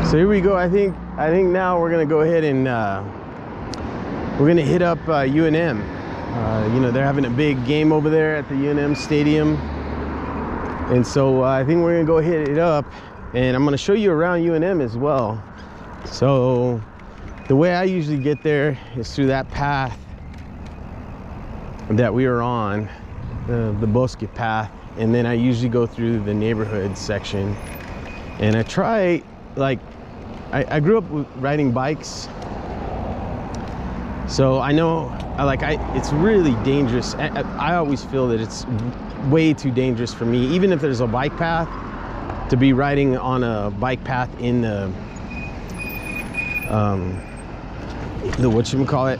So here we go. I think now we're gonna go ahead and we're gonna hit up UNM. You know, they're having a big game over there at the UNM stadium, and so I think we're gonna go hit it up, and I'm gonna show you around UNM as well. So the way I usually get there is through that path that we are on, the Bosque path, and then I usually go through the neighborhood section, and I try, like, I grew up riding bikes, so I know, it's really dangerous. I always feel that it's way too dangerous for me, even if there's a bike path, to be riding on a bike path in the whatchamacallit,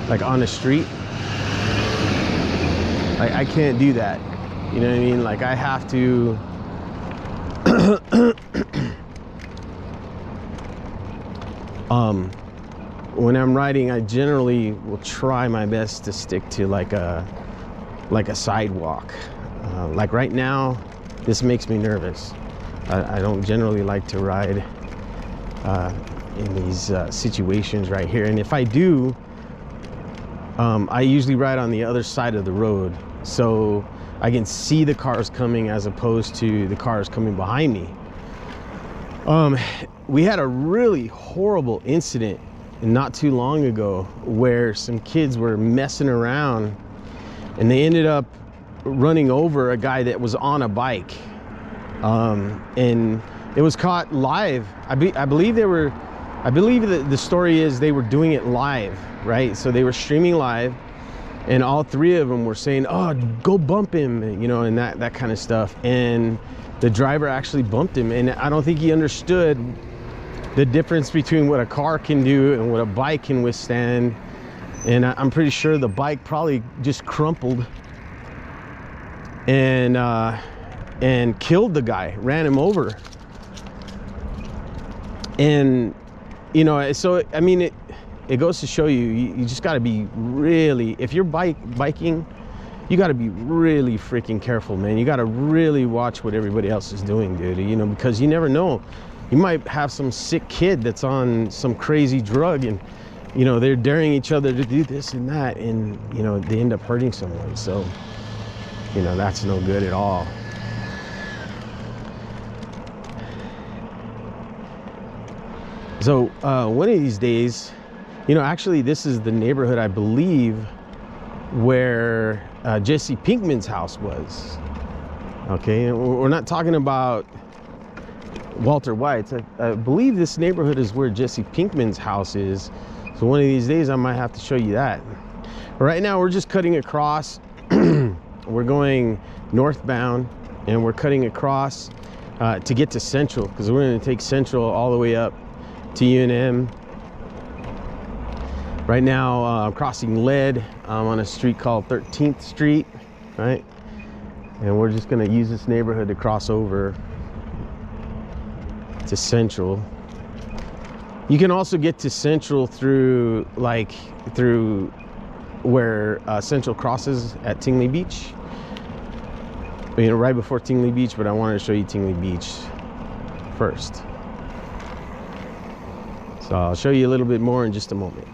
like on the street. Like, I can't do that, you know what I mean? Like, I have to when I'm riding, I generally will try my best to stick to like a sidewalk. Like right now, this makes me nervous. I don't generally like to ride in these situations right here, and if I do, I usually ride on the other side of the road, so I can see the cars coming as opposed to the cars coming behind me. We had a really horrible incident not too long ago where some kids were messing around and they ended up running over a guy that was on a bike, and it was caught live. I believe that the story is they were doing it live, right? So they were streaming live, and all three of them were saying, "Oh, go bump him," you know, and that kind of stuff. And the driver actually bumped him, and I don't think he understood the difference between what a car can do and what a bike can withstand. And I'm pretty sure the bike probably just crumpled and killed the guy, ran him over. And you know, so I mean, it goes to show you just got to be really, if you're biking, you got to be really freaking careful, man. You got to really watch what everybody else is doing, dude, you know, because you never know. You might have some sick kid that's on some crazy drug, and you know, they're daring each other to do this and that, and you know, they end up hurting someone. So you know, that's no good at all. So one of these days, you know, actually this is the neighborhood, I believe, where Jesse Pinkman's house was. Okay, and we're not talking about Walter White's. I believe this neighborhood is where Jesse Pinkman's house is. So one of these days I might have to show you that. But right now we're just cutting across. We're going northbound, and we're cutting across to get to Central, because we're going to take Central all the way up to UNM. Right now I'm crossing Lead on a street called 13th Street, right? And we're just going to use this neighborhood to cross over to Central. You can also get to Central through where Central crosses at Tingley Beach, you know, right before Tingley Beach, but I wanted to show you Tingley Beach first. So I'll show you a little bit more in just a moment.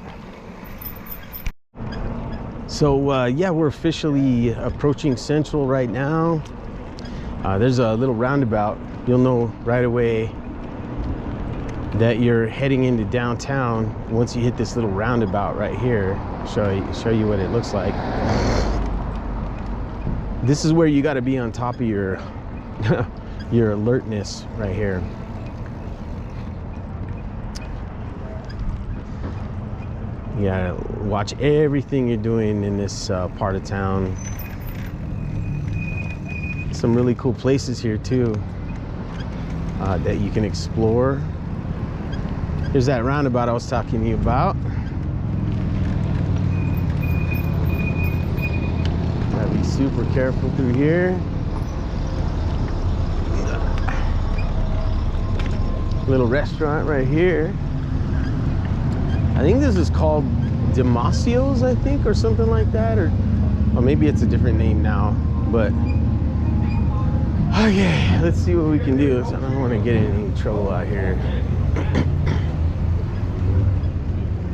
So yeah, we're officially approaching Central right now. There's a little roundabout. You'll know right away that you're heading into downtown once you hit this little roundabout right here. Show you what it looks like. This is where you got to be on top of your your alertness right here. You gotta watch everything you're doing in this part of town. Some really cool places here too that you can explore. Here's that roundabout I was talking to you about. Gotta be super careful through here. Little restaurant right here. I think this is called Demasio's, I think, or something like that, or maybe it's a different name now. But okay, let's see what we can do. So I don't want to get in any trouble out here.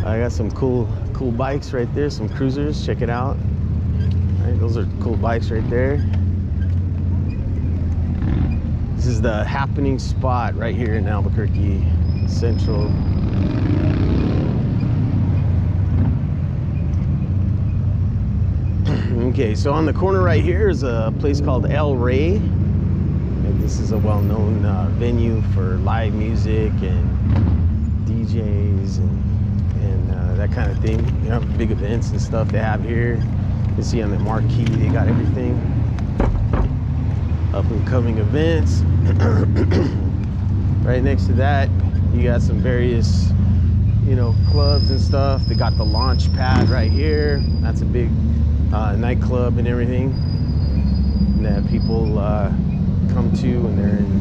I got some cool bikes right there, some cruisers. Check it out. All right, those are cool bikes right there. This is the happening spot right here in Albuquerque Central. Okay, so on the corner right here is a place called El Rey. And this is a well-known venue for live music and DJs and that kind of thing. You know, big events and stuff they have here. You can see on the marquee, they got everything. Up and coming events. Right next to that, you got some various, you know, clubs and stuff. They got the launch pad right here. That's a big nightclub and everything that people come to when they're in,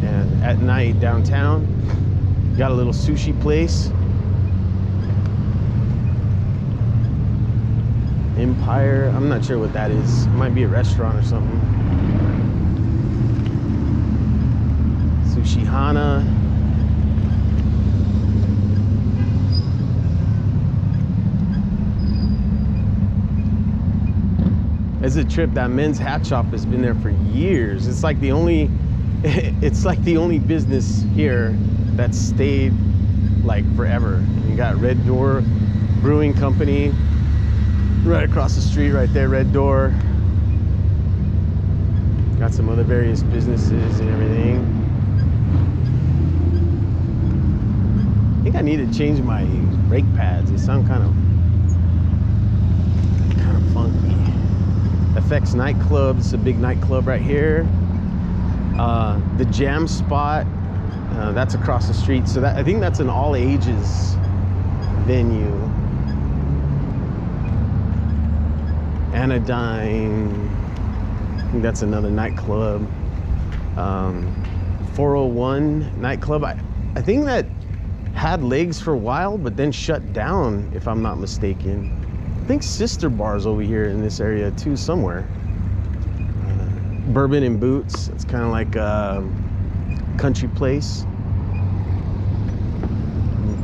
and at night downtown. Got a little sushi place. Empire, I'm not sure what that is. It might be a restaurant or something. Sushi Hana. It's a trip. That men's hat shop has been there for years. It's like the only business here that's stayed like forever. You got Red Door Brewing Company right across the street right there, Red Door. Got some other various businesses and everything. I think I need to change my brake pads. They sound kind of funky. FX Nightclub, it's a big nightclub right here. The Jam Spot, that's across the street. So I think that's an all ages venue. Anodyne, I think that's another nightclub. 401 nightclub, I think that had legs for a while, but then shut down, if I'm not mistaken. I think Sister Bar's over here in this area too, somewhere. Bourbon and Boots, it's kind of like a country place.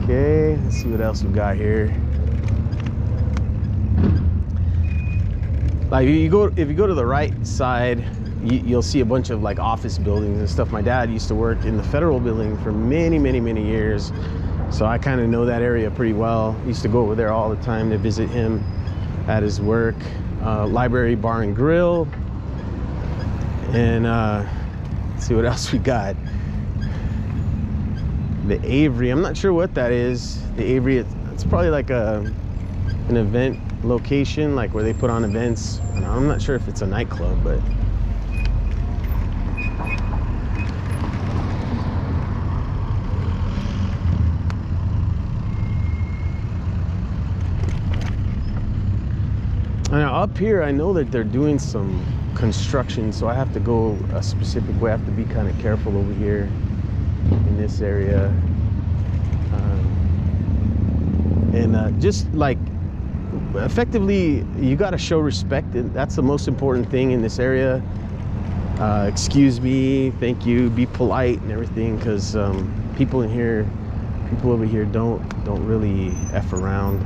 Okay, let's see what else we got here. Like if you go to the right side, you'll see a bunch of like office buildings and stuff. My dad used to work in the federal building for many years, so I kind of know that area pretty well. Used to go over there all the time to visit him at his work. Library Bar and Grill, and let's see what else we got. The Avery, I'm not sure what that is. The Avery, it's probably like an event location, like where they put on events. And I'm not sure if it's a nightclub, but now up here, I know that they're doing some construction, so I have to go a specific way. I have to be kind of careful over here in this area, and just like effectively, you got to show respect. That's the most important thing in this area. Excuse me, thank you, be polite and everything, because people over here don't really F around.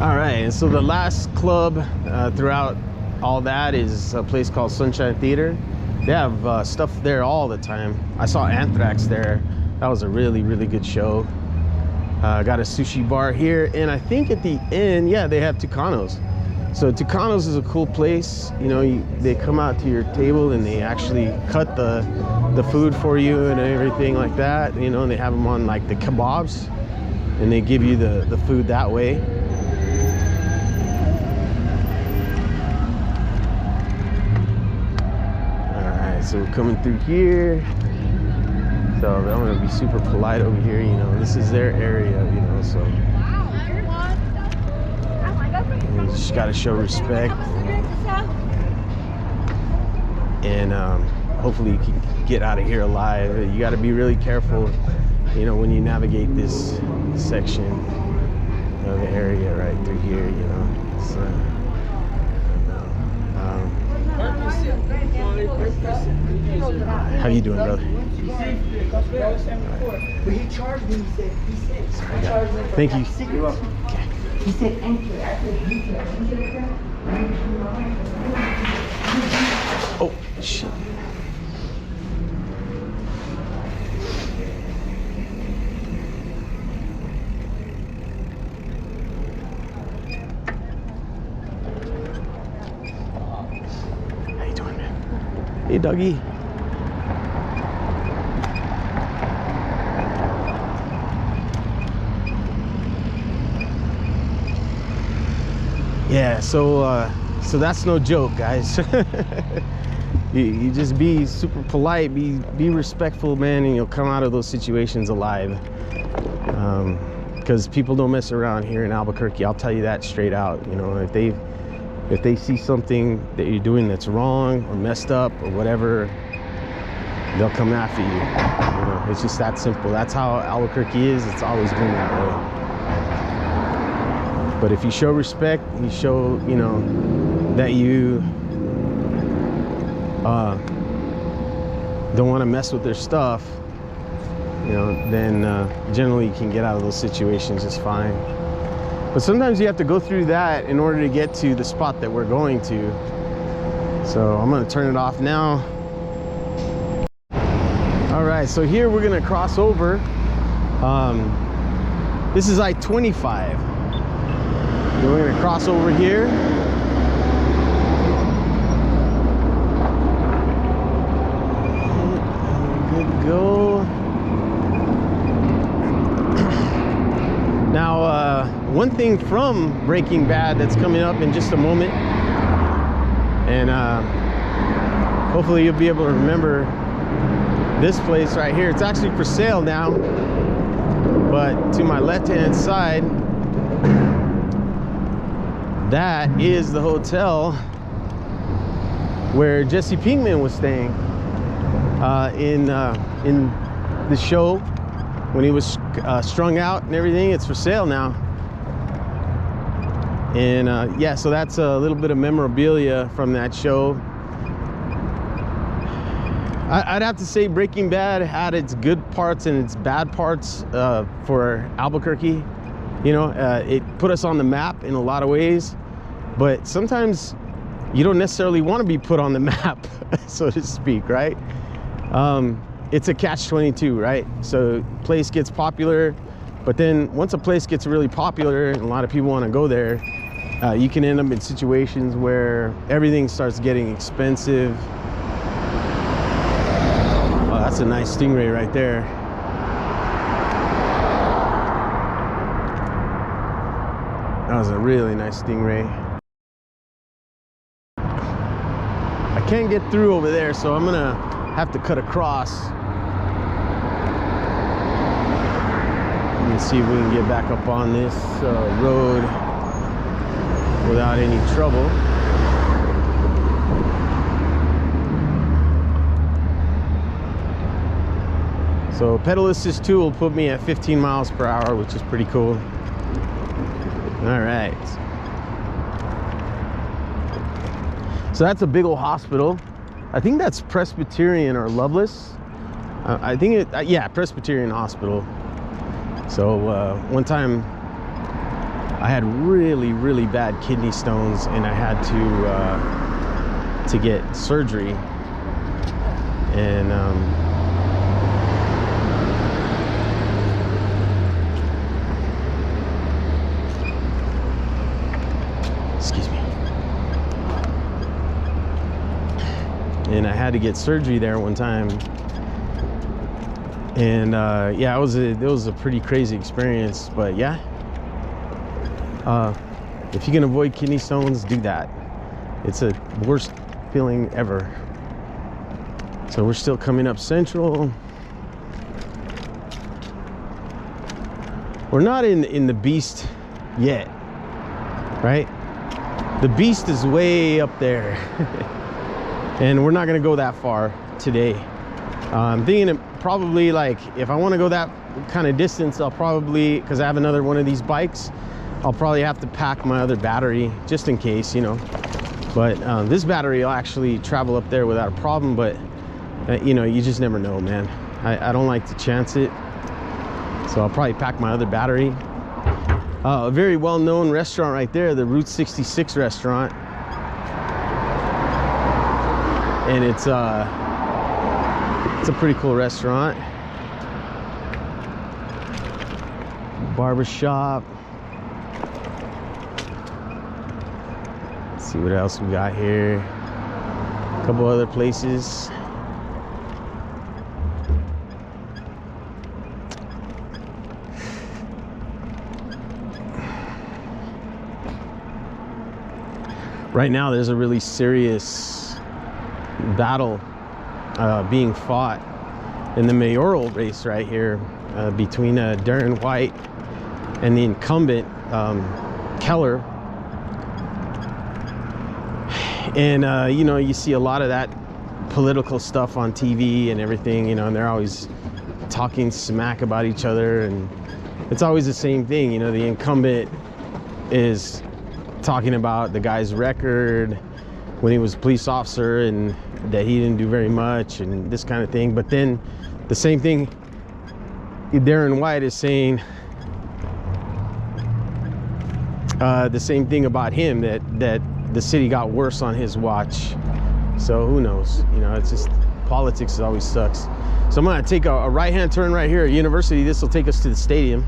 All right, and so the last club throughout all that is a place called Sunshine Theater. They have stuff there all the time. I saw Anthrax there. That was a really good show. Got a sushi bar here, and I think at the end, yeah, they have Tucanos. So Tucanos is a cool place. You know, they come out to your table and they actually cut the food for you and everything like that. You know, and they have them on like the kebabs, and they give you the food that way. So we're coming through here. So I'm gonna be super polite over here, you know. This is their area, you know, so you just gotta show respect. And hopefully you can get out of here alive. You gotta be really careful you know, when you navigate this section of the area right through here, you know. It's, how you doing, brother? But he charged me, he said, I charged him for thank you. You're welcome. Okay. He said, enter. I said, Oh, shit. How you doing, man? Hey, doggy. Yeah, so that's no joke, guys. you just be super polite, be respectful, man, and you'll come out of those situations alive. Because people don't mess around here in Albuquerque. I'll tell you that straight out. You know, if they see something that you're doing that's wrong or messed up or whatever, they'll come after you. You know, it's just that simple. That's how Albuquerque is. It's always been that way. But if you show respect, you show, you know, that you don't want to mess with their stuff, you know, then generally you can get out of those situations just fine. But sometimes you have to go through that in order to get to the spot that we're going to. So I'm going to turn it off now. All right, so here we're going to cross over. This is I-25. Then we're gonna cross over here. Good to go. Now, one thing from Breaking Bad that's coming up in just a moment, and hopefully you'll be able to remember this place right here. It's actually for sale now, but to my left-hand side, that is the hotel where Jesse Pinkman was staying in the show when he was strung out and everything. It's for sale now. And yeah, so that's a little bit of memorabilia from that show. I'd have to say Breaking Bad had its good parts and its bad parts for Albuquerque. You know, it put us on the map in a lot of ways, but sometimes you don't necessarily want to be put on the map, so to speak, right? It's a catch-22, right? So place gets popular, but then once a place gets really popular and a lot of people want to go there, you can end up in situations where everything starts getting expensive. Oh, that's a nice stingray right there. That was a really nice stingray. I can't get through over there, so I'm gonna have to cut across. Let me see if we can get back up on this road without any trouble. So pedal assist 2 will put me at 15 miles per hour, which is pretty cool. All right. So that's a big old hospital. I think that's Presbyterian or Loveless. I think it, yeah, Presbyterian Hospital. So one time I had really, really bad kidney stones and I had to get surgery. And excuse me. And I had to get surgery there one time. And yeah, it was a pretty crazy experience, but yeah. If you can avoid kidney stones, do that. It's the worst feeling ever. So we're still coming up Central. We're not in the Beast yet, right? The Beast is way up there. And we're not gonna go that far today. I'm thinking it probably, like, if I want to go that kind of distance, I'll probably, because I have another one of these bikes, I'll probably have to pack my other battery just in case, you know. But this battery will actually travel up there without a problem, but you know, you just never know, man. I don't like to chance it, so I'll probably pack my other battery. A very well-known restaurant right there, the Route 66 restaurant, and it's a pretty cool restaurant. Barbershop. Let's see what else we got here. A couple other places. Right now there's a really serious battle being fought in the mayoral race right here between Darren White and the incumbent Keller. And you know, you see a lot of that political stuff on TV and everything, you know, and they're always talking smack about each other, and it's always the same thing. You know, the incumbent is talking about the guy's record when he was a police officer and that he didn't do very much and this kind of thing. But then the same thing Darren White is saying, the same thing about him, that the city got worse on his watch. So who knows? You know, it's just politics always sucks. So I'm gonna take a right-hand turn right here at University. This will take us to the stadium.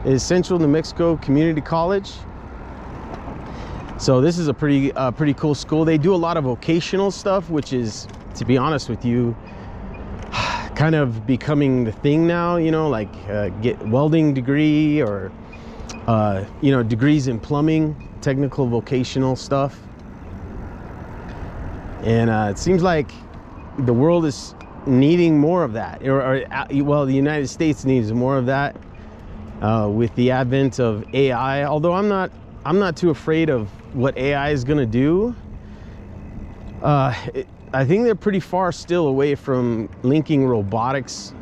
Is Central New Mexico Community College. So this is a pretty cool school. They do a lot of vocational stuff, which is, to be honest with you, kind of becoming the thing now, you know, like get welding degree or you know, degrees in plumbing, technical vocational stuff. And it seems like the world is needing more of that, or well, the United States needs more of that. With the advent of AI, although I'm not too afraid of what AI is going to do. I think they're pretty far still away from linking robotics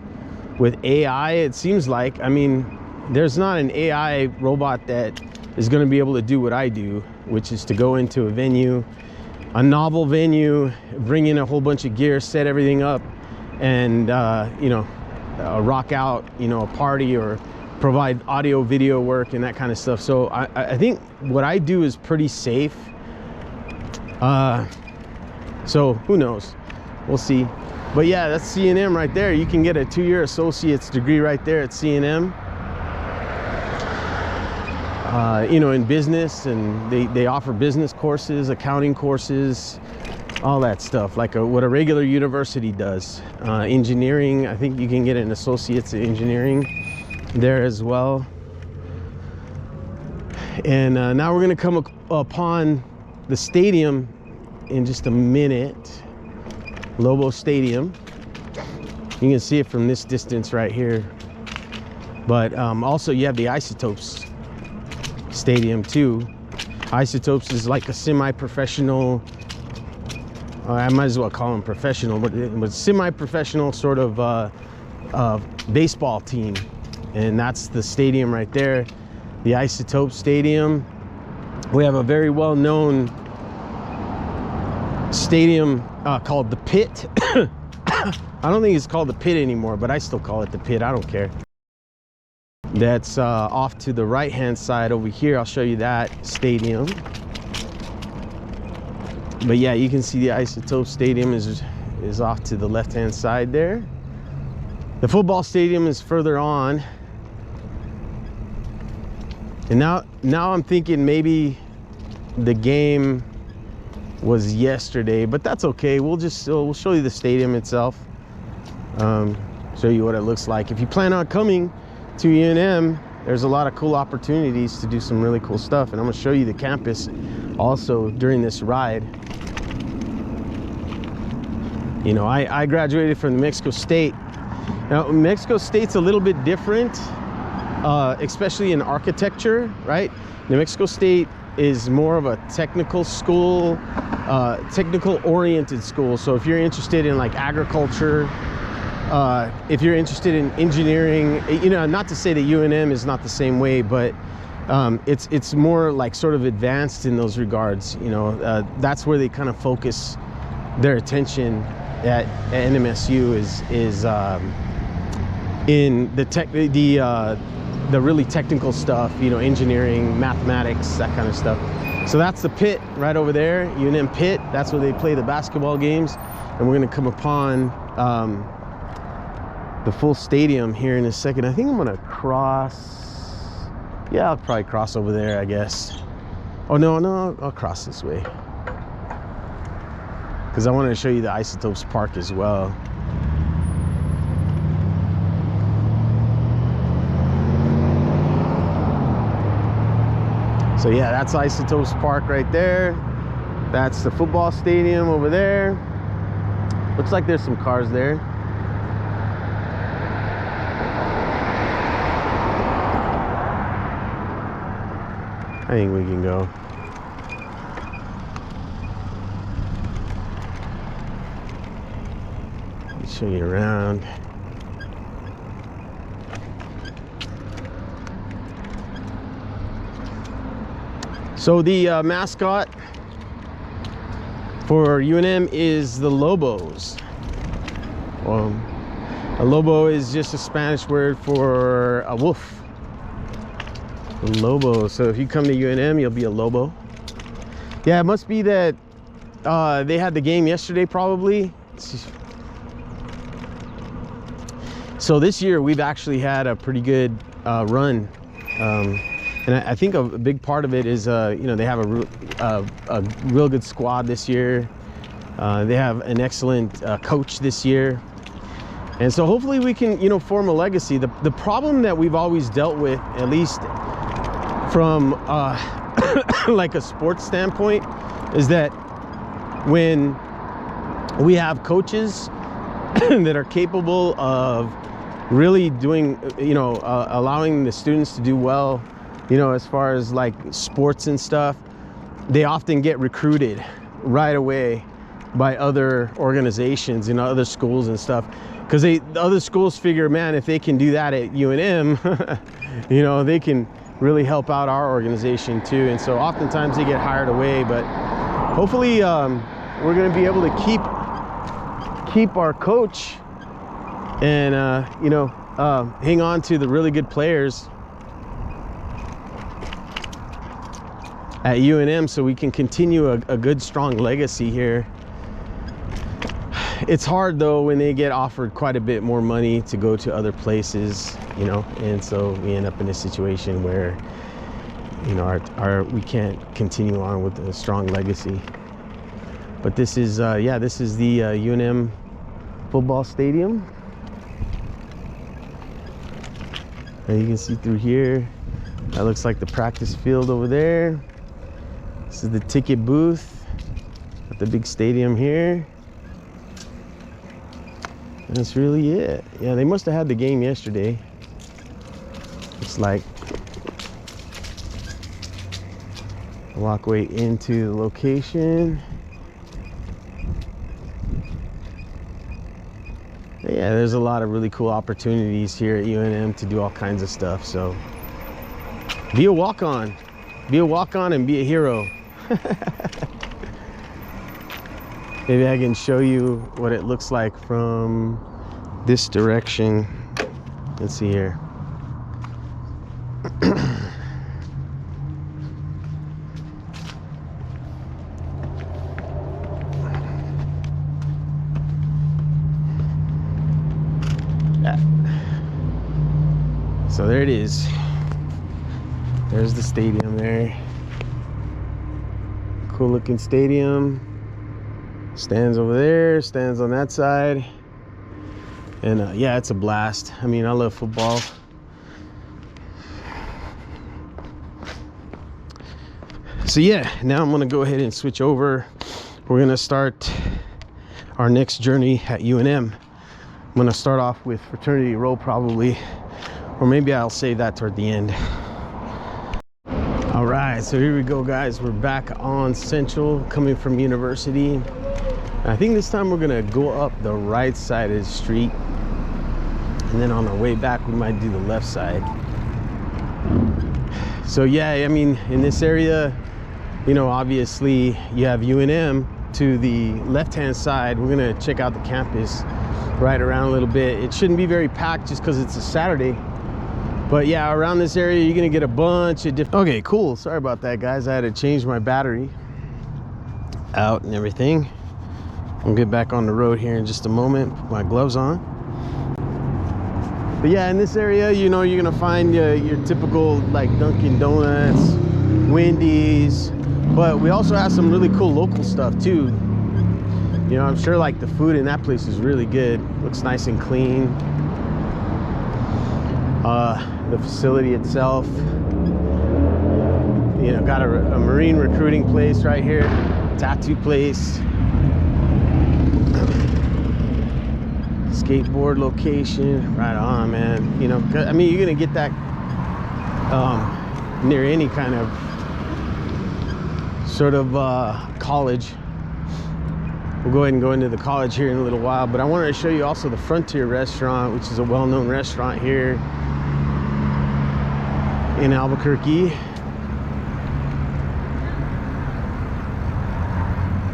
with AI. It seems like, I mean, there's not an AI robot that is going to be able to do what I do, which is to go into a venue, a novel venue, bring in a whole bunch of gear, set everything up, and you know, rock out, you know, a party, or provide audio video work and that kind of stuff. So I think what I do is pretty safe. So who knows, we'll see. But yeah, that's UNM right there. You can get a 2-year associate's degree right there at UNM, you know, in business, and they offer business courses, accounting courses, all that stuff, like what a regular university does. Engineering, I think you can get an associate's in engineering there as well. And now we're going to come upon the stadium in just a minute. Lobo Stadium. You can see it from this distance right here. But also you have the Isotopes Stadium too. Isotopes is like a semi-professional, I might as well call them professional, but it was semi-professional sort of baseball team. And that's the stadium right there, the Isotope Stadium. We have a very well-known stadium called the Pit. I don't think it's called the Pit anymore, but I still call it the Pit. I don't care. That's off to the right-hand side over here. I'll show you that stadium. But yeah, you can see the Isotope Stadium is off to the left-hand side there. The football stadium is further on. And now I'm thinking maybe the game was yesterday, but that's okay. We'll show you the stadium itself, show you what it looks like. If you plan on coming to UNM, there's a lot of cool opportunities to do some really cool stuff, and I'm gonna show you the campus also during this ride. You know, I graduated from New Mexico State. Now, Mexico State's a little bit different, especially in architecture, right? New Mexico State is more of a technical school, technical oriented school. So if you're interested in like agriculture, if you're interested in engineering, you know, not to say that UNM is not the same way, but it's more like sort of advanced in those regards. You know, that's where they kind of focus their attention at NMSU is in the really technical stuff, you know, engineering, mathematics, that kind of stuff. So that's the pit right over there, UNM pit. That's where they play the basketball games, and we're gonna come upon the full stadium here in a second. I think I'm gonna cross. Yeah, I'll probably cross over there, I guess. Oh no, I'll cross this way because I wanted to show you the Isotopes Park as well. So yeah, that's Isotopes Park right there. That's the football stadium over there. Looks like there's some cars there. I think we can go. Let me show you around. So the mascot for UNM is the Lobos. Well, a lobo is just a Spanish word for a wolf. Lobo. So if you come to UNM, you'll be a Lobo. Yeah, it must be that they had the game yesterday probably. So this year we've actually had a pretty good run. And I think a big part of it is, you know, they have a real good squad this year. They have an excellent coach this year. And so hopefully we can, you know, form a legacy. The problem that we've always dealt with, at least from like a sports standpoint, is that when we have coaches that are capable of really doing, you know, allowing the students to do well, you know, as far as like sports and stuff, they often get recruited right away by other organizations, you know, other schools and stuff, because the other schools figure, man, if they can do that at UNM, you know, they can really help out our organization too. And so oftentimes they get hired away, but hopefully we're going to be able to keep our coach and you know, hang on to the really good players at UNM so we can continue a good strong legacy here. It's hard though when they get offered quite a bit more money to go to other places, you know, and so we end up in a situation where, you know, we can't continue on with a strong legacy. But this is yeah, this is the UNM football stadium. And you can see through here, that looks like the practice field over there. This is the ticket booth at the big stadium here. And that's really it. Yeah, they must have had the game yesterday. Looks like a walkway into the location. Yeah, there's a lot of really cool opportunities here at UNM to do all kinds of stuff. So be a walk-on. Be a walk-on and be a hero. Maybe I can show you what it looks like from this direction. Let's see here. So there it is. There's the stadium there. Cool looking stadium. Stands over there, stands on that side. And yeah, it's a blast. I mean, I love football. So yeah, now I'm gonna go ahead and switch over. We're gonna start our next journey at UNM. I'm gonna start off with fraternity row probably, or maybe I'll save that toward the end. All right, so here we go, guys. We're back on Central, coming from University. I think this time we're gonna go up the right side of the street, and then on our way back we might do the left side. So yeah, I mean, in this area, you know, obviously you have UNM to the left-hand side. We're gonna check out the campus, ride around a little bit. It shouldn't be very packed just because it's a Saturday. But yeah, around this area, you're gonna get a bunch of different... Okay, cool. Sorry about that, guys. I had to change my battery out and everything. I'll get back on the road here in just a moment. Put my gloves on. But yeah, in this area, you know, you're gonna find your typical like Dunkin' Donuts, Wendy's, but we also have some really cool local stuff too. You know, I'm sure like the food in that place is really good. Looks nice and clean. The facility itself, you know, got a marine recruiting place right here, tattoo place, skateboard location, right on, man. You know, I mean, you're gonna get that near any kind of sort of college. We'll go ahead and go into the college here in a little while, but I wanted to show you also the Frontier restaurant, which is a well-known restaurant here in Albuquerque.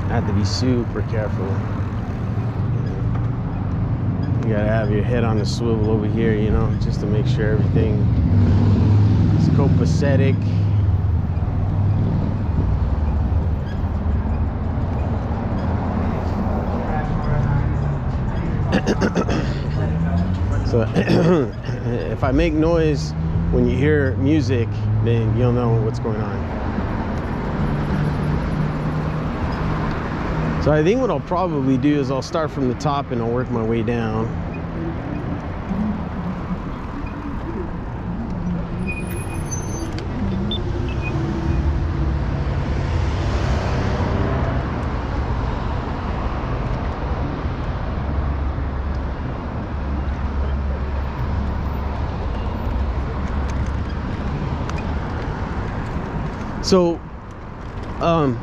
I have to be super careful. You gotta have your head on the swivel over here, you know, just to make sure everything is copacetic. So if I make noise when you hear music, then you'll know what's going on. So I think what I'll probably do is I'll start from the top and I'll work my way down. So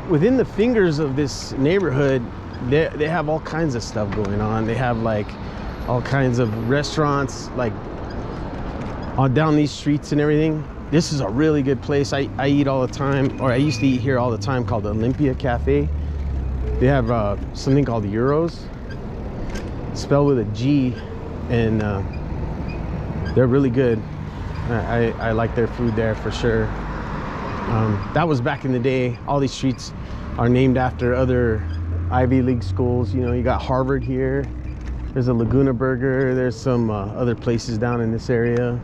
within the fingers of this neighborhood, they have all kinds of stuff going on. They have like all kinds of restaurants like on down these streets and everything. This is a really good place. I eat all the time, or I used to eat here all the time, called Olympia Cafe. They have something called Euros, spelled with a G, and they're really good. I like their food there for sure. That was back in the day. All these streets are named after other Ivy League schools. You know, you got Harvard here. There's a Laguna Burger. There's some other places down in this area.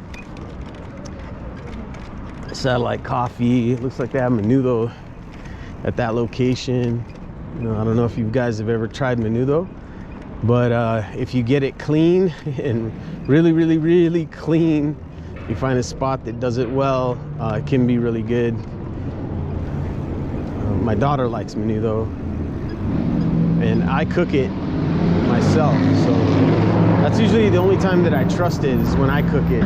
Satellite Coffee. It looks like they have menudo at that location. You know, I don't know if you guys have ever tried menudo, but if you get it clean and really, really clean, you find a spot that does it well, it can be really good. My daughter likes menudo, and I cook it myself, so that's usually the only time that I trust it, is when I cook it.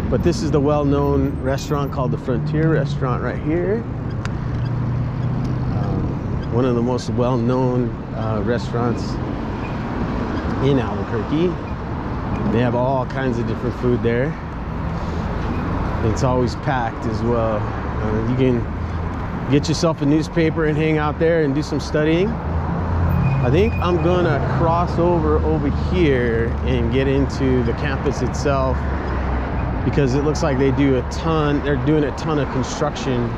But this is the well-known restaurant called the Frontier restaurant right here. One of the most well-known restaurants in Albuquerque. They have all kinds of different food there. It's always packed as well. You can get yourself a newspaper and hang out there and do some studying. I think I'm gonna cross over here and get into the campus itself, because it looks like they're doing a ton of construction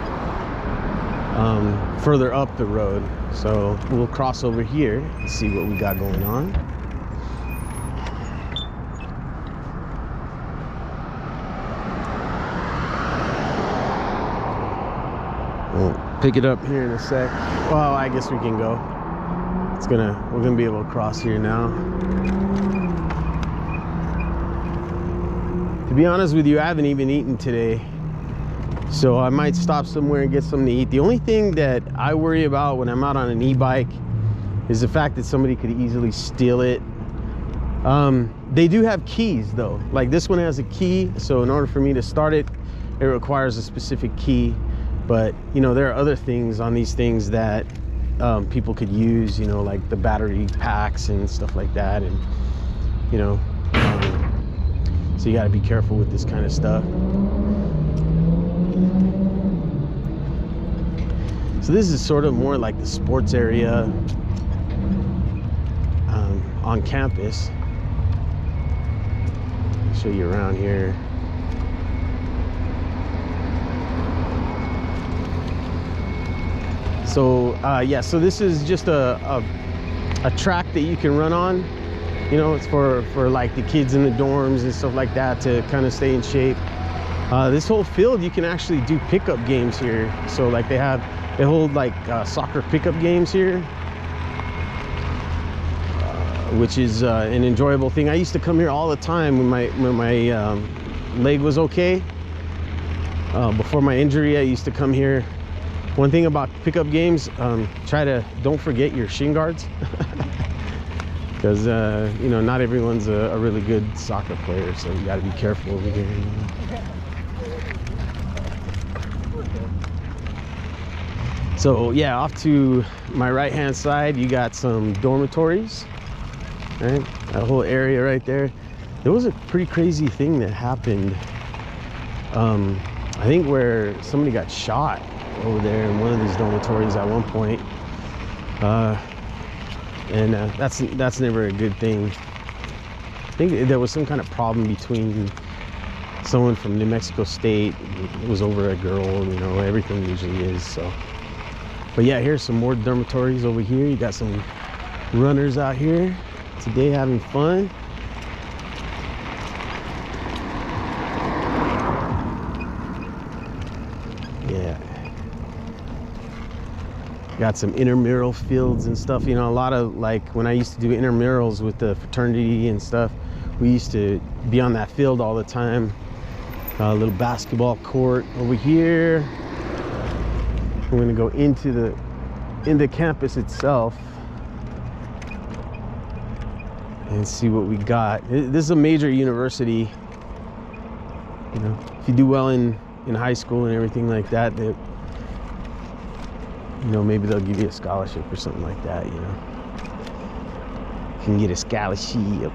further up the road. So we'll cross over here and see what we got going on. We'll pick it up here in a sec. Well, I guess we can go. We're gonna be able to cross here now. To be honest with you, I haven't even eaten today, so I might stop somewhere and get something to eat. The only thing that I worry about when I'm out on an e-bike is the fact that somebody could easily steal it. They do have keys though. Like this one has a key, so in order for me to start it, it requires a specific key. But you know, there are other things on these things that people could use, you know, like the battery packs and stuff like that. And you know, so you got to be careful with this kind of stuff. So this is sort of more like the sports area on campus. I'll show you around here. So yeah, so this is just a track that you can run on. You know, it's for like the kids in the dorms and stuff like that to kind of stay in shape. This whole field, you can actually do pickup games here. So like they hold like soccer pickup games here, which is an enjoyable thing. I used to come here all the time when my leg was okay. Before my injury, I used to come here. One thing about pickup games, don't forget your shin guards, because you know, not everyone's a really good soccer player, so you got to be careful over here. You know? So yeah, off to my right hand side, you got some dormitories, right? That whole area right there. There was a pretty crazy thing that happened. I think where somebody got shot over there in one of these dormitories at one point, and that's never a good thing. I think there was some kind of problem between someone from New Mexico State. It was over a girl, you know, everything usually is. So, but yeah, here's some more dormitories over here. You got some runners out here today having fun. Yeah. Got some intramural fields and stuff. You know, a lot of, like, when I used to do intramurals with the fraternity and stuff, we used to be on that field all the time. A little basketball court over here. We're gonna go into the campus itself and see what we got. This is a major university. You know, if you do well in high school and everything like that, you know, maybe they'll give you a scholarship or something like that. You know, you can get a scholarship.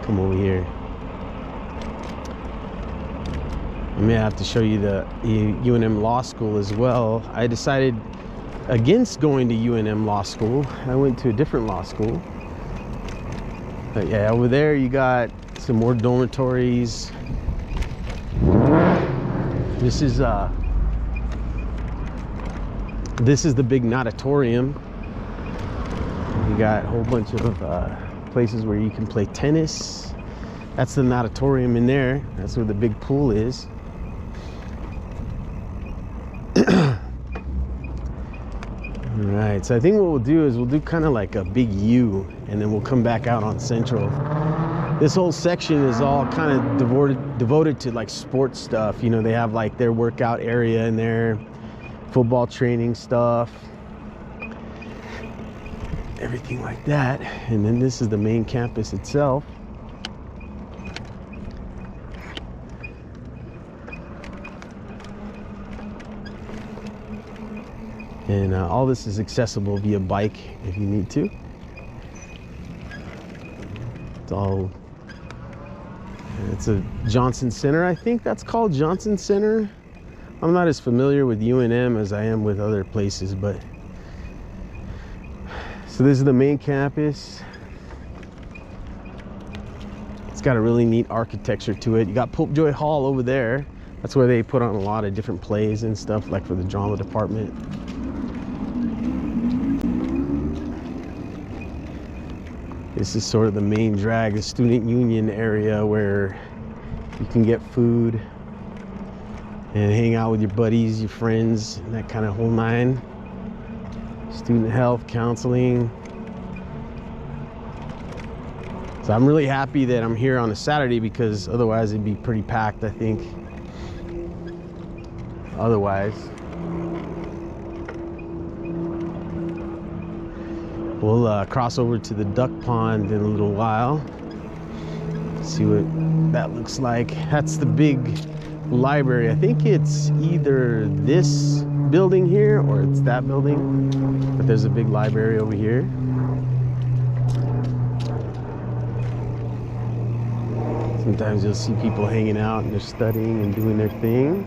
Come over here. I may have to show you the UNM Law School as well. I decided against going to UNM Law School. I went to a different law school. But yeah, over there you got some more dormitories. This is the big natatorium. You got a whole bunch of places where you can play tennis. That's the natatorium in there. That's where the big pool is. All right, so I think what we'll do is we'll do kind of like a big U, and then we'll come back out on Central. This whole section is all kind of devoted to like sports stuff. You know, they have like their workout area in there, football training stuff, everything like that. And then this is the main campus itself. And all this is accessible via bike if you need to. It's a Johnson Center, I think that's called Johnson Center. I'm not as familiar with UNM as I am with other places, but so this is the main campus. It's got a really neat architecture to it. You got Pope Joy Hall over there. That's where they put on a lot of different plays and stuff, like for the drama department. This is sort of the main drag, the student union area where you can get food and hang out with your buddies, your friends, and that kind of whole nine. Student health, counseling. So I'm really happy that I'm here on a Saturday, because otherwise it'd be pretty packed, I think. Otherwise. We'll cross over to the duck pond in a little while. See what that looks like. That's the big library. I think it's either this building here or it's that building, but there's a big library over here. Sometimes you'll see people hanging out and they're studying and doing their thing.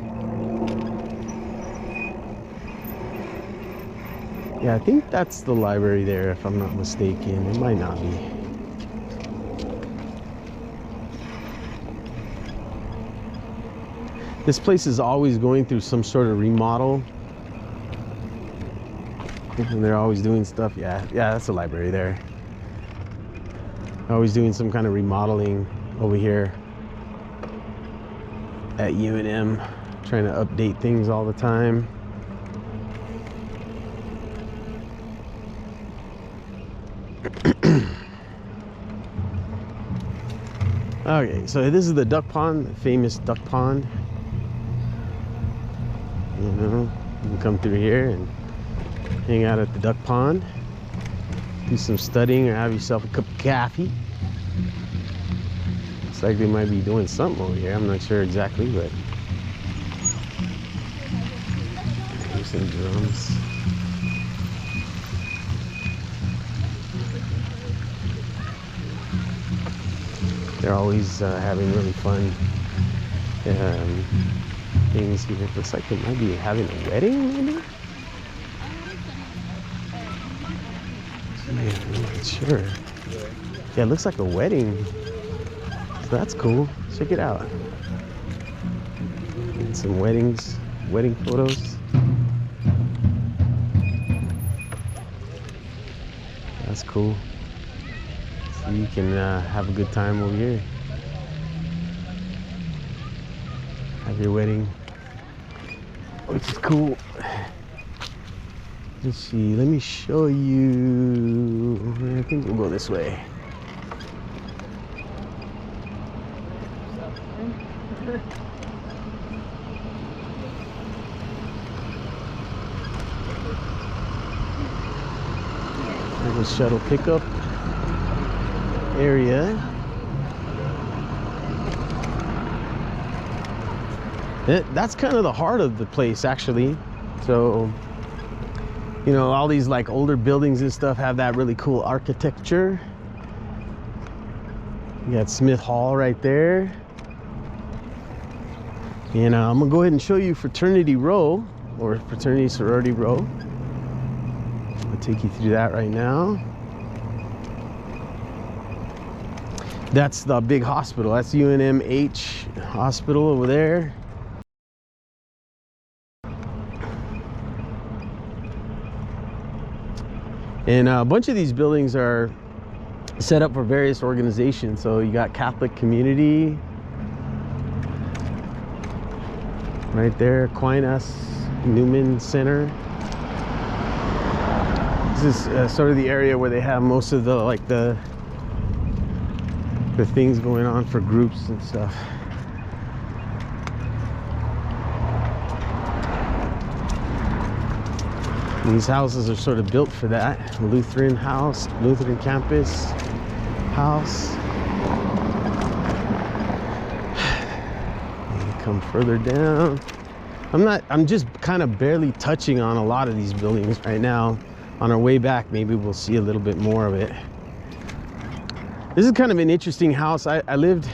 Yeah, I think that's the library there, if I'm not mistaken. It might not be. This place is always going through some sort of remodel. And they're always doing stuff. Yeah, that's the library there. Always doing some kind of remodeling over here at UNM, trying to update things all the time. Okay, so this is the duck pond, the famous duck pond. You know, you can come through here and hang out at the duck pond, do some studying, or have yourself a cup of coffee. Looks like they might be doing something over here. I'm not sure exactly, but here's some drums. They're always having really fun things here. It looks like they might be having a wedding, maybe? Yeah, I'm not sure. Yeah, it looks like a wedding. So that's cool. Check it out. And some wedding photos. That's cool. So you can have a good time over here. Have your wedding, which is cool. Let's see, let me show you. I think we'll go this way. There's a shuttle pickup area. That's kind of the heart of the place, actually. So, you know, all these like older buildings and stuff have that really cool architecture. You got Smith Hall right there. And I'm gonna go ahead and show you Fraternity Row, or Fraternity Sorority Row. I'll take you through that right now. That's the big hospital. That's UNMH hospital over there. And a bunch of these buildings are set up for various organizations. So you got Catholic Community right there, Aquinas Newman Center. This is sort of the area where they have most of the things going on for groups and stuff. These houses are sort of built for that. Lutheran house, Lutheran campus house. And come further down. I'm just kind of barely touching on a lot of these buildings right now. On our way back, maybe we'll see a little bit more of it. This is kind of an interesting house. I lived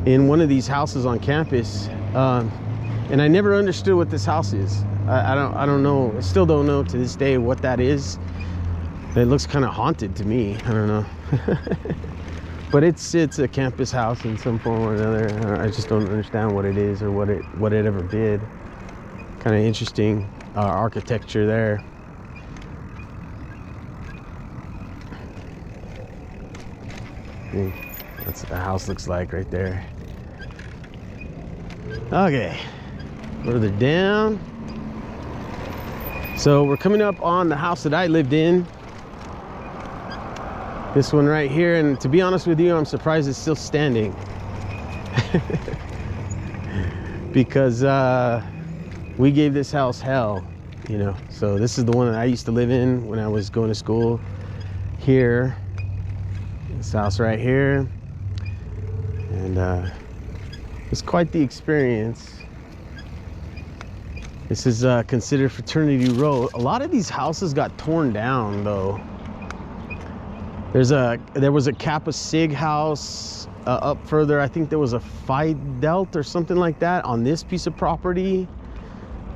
in one of these houses on campus, and I never understood what this house is. I don't know. I still don't know to this day what that is. It looks kind of haunted to me. I don't know. But it's a campus house in some form or another. I just don't understand what it is or what it ever did. Kind of interesting architecture there. That's what the house looks like right there. Okay, further down. So we're coming up on the house that I lived in. This one right here, and to be honest with you, I'm surprised it's still standing. Because we gave this house hell, you know. So this is the one that I used to live in when I was going to school here. This house right here. And It's quite the experience. This is considered Fraternity Row. A lot of these houses got torn down though. There was a Kappa Sig house up further. I think there was a Phi Delta or something like that on this piece of property.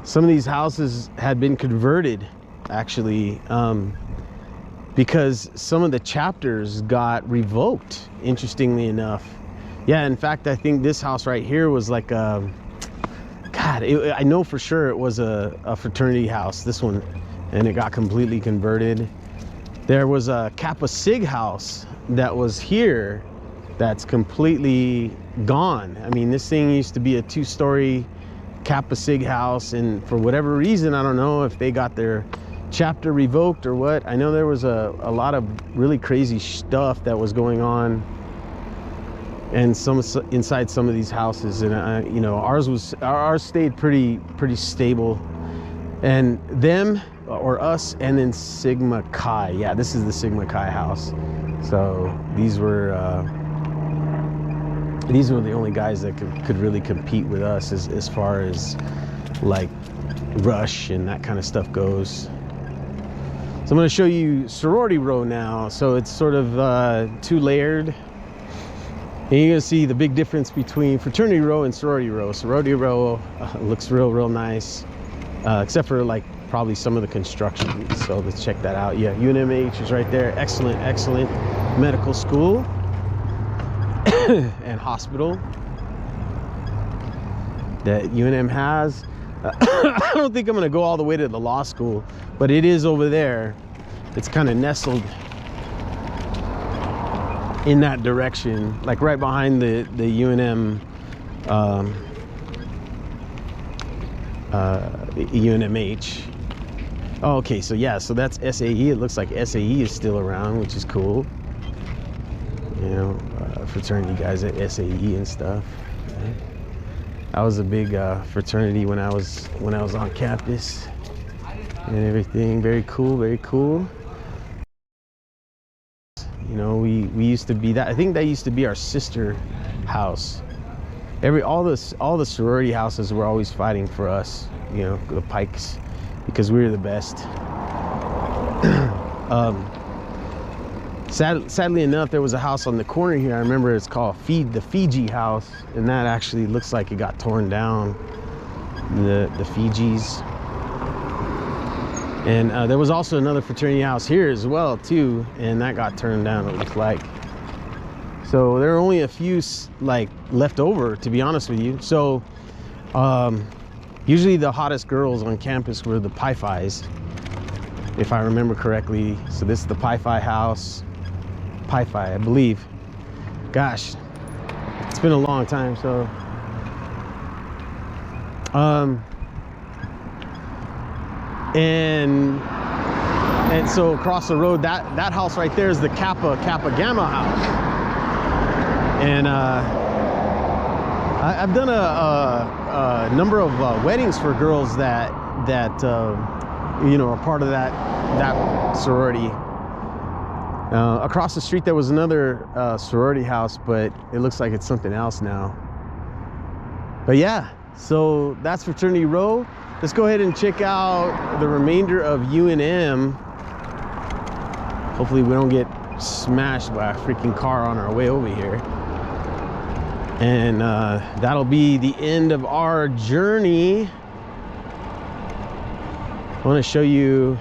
Some of these houses had been converted actually, because some of the chapters got revoked, interestingly enough. Yeah, in fact, I think this house right here was like a, God, I know for sure it was a fraternity house, this one, and it got completely converted. There was a Kappa Sig house that was here that's completely gone. I mean, this thing used to be a 2-story Kappa Sig house, and for whatever reason, I don't know if they got their chapter revoked or what. I know there was a lot of really crazy stuff that was going on, and some inside some of these houses, and you know, ours stayed pretty stable, and them or us, and then Sigma Chi. Yeah, this is the Sigma Chi house. So these were the only guys that could really compete with us as far as like rush and that kind of stuff goes. So I'm going to show you sorority row now. So it's sort of 2-layered. And you're going to see the big difference between fraternity row and sorority row. Sorority row looks real nice, except for like probably some of the construction. So let's check that out. Yeah, UNMH is right there. Excellent medical school and hospital that UNM has. I don't think I'm going to go all the way to the law school, but it is over there. It's kind of nestled in that direction, like right behind the UNM UNMH. Oh, okay, so yeah, so that's SAE. It looks like SAE is still around, which is cool. You know, fraternity guys at SAE and stuff. Yeah. I was a big fraternity when I was on campus and everything. Very cool. You know, we used to be that. I think that used to be our sister house. All the sorority houses were always fighting for us. You know, the Pikes, because we were the best. Sadly enough, there was a house on the corner here. I remember it's called the Fiji house, and that actually looks like it got torn down. The Fijis. And there was also another fraternity house here as well too, and that got turned down, it looked like. So there are only a few like left over, to be honest with you. So usually the hottest girls on campus were the Pi Phis, if I remember correctly. So this is the Pi Phi house. Pi Phi, I believe. Gosh, it's been a long time. So and so across the road, that house right there is the Kappa Gamma house. And I've done a number of weddings for girls that you know, are part of that sorority. Across the street there was another sorority house, but it looks like it's something else now. But yeah, so that's Fraternity Row. Let's go ahead and check out the remainder of UNM. Hopefully we don't get smashed by a freaking car on our way over here. And that'll be the end of our journey. I want to show you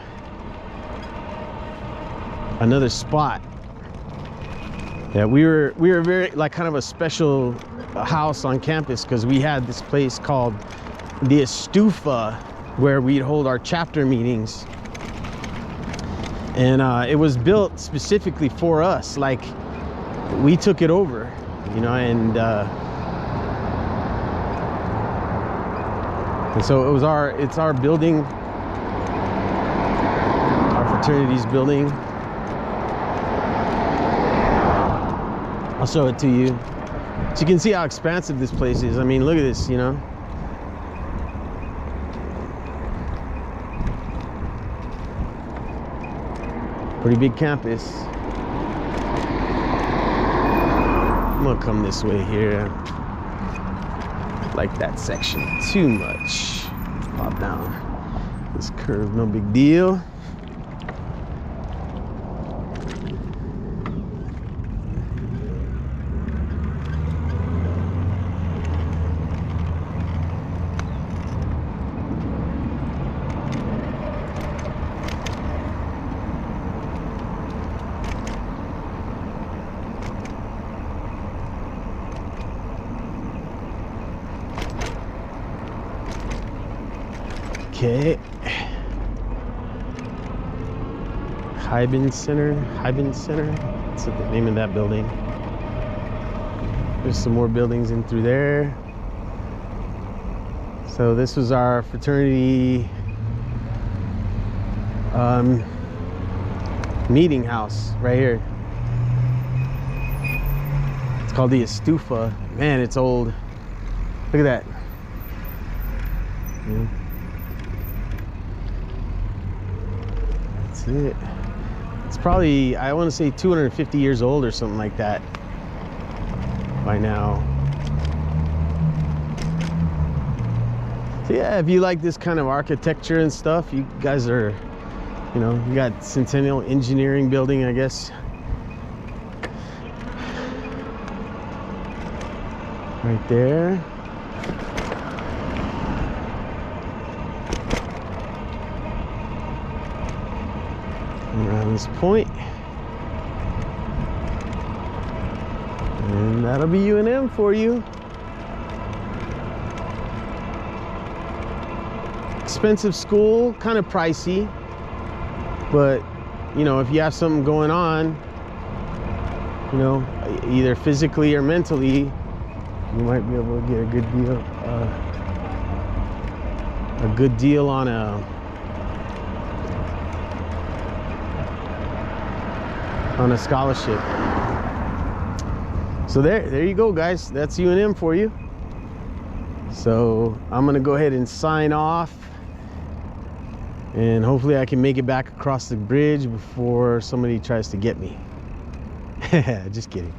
another spot. Yeah, we were very like kind of a special house on campus, because we had this place called the Estufa where we'd hold our chapter meetings, and it was built specifically for us. Like, we took it over, you know, and so it's our building, our fraternity's building. I'll show it to you so you can see how expansive this place is. I mean, look at this, you know. Pretty big campus. I'm gonna come this way here. like that section too much. Let's pop down this curve, no big deal. Okay. Hyben Center. That's the name of that building. There's some more buildings in through there. So this was our fraternity meeting house right here. It's called the Estufa. Man, it's old. Look at that. Yeah. That's it. It's probably, I want to say 250 years old or something like that by now. So yeah, if you like this kind of architecture and stuff, you guys are, you know, you got Centennial Engineering Building, I guess. Right there. Around this point. And that'll be UNM for you. Expensive school, kind of pricey, but you know, if you have something going on, you know, either physically or mentally, you might be able to get a good deal on a scholarship. So there you go, guys. That's UNM for you. So I'm gonna go ahead and sign off, and hopefully I can make it back across the bridge before somebody tries to get me. Just kidding.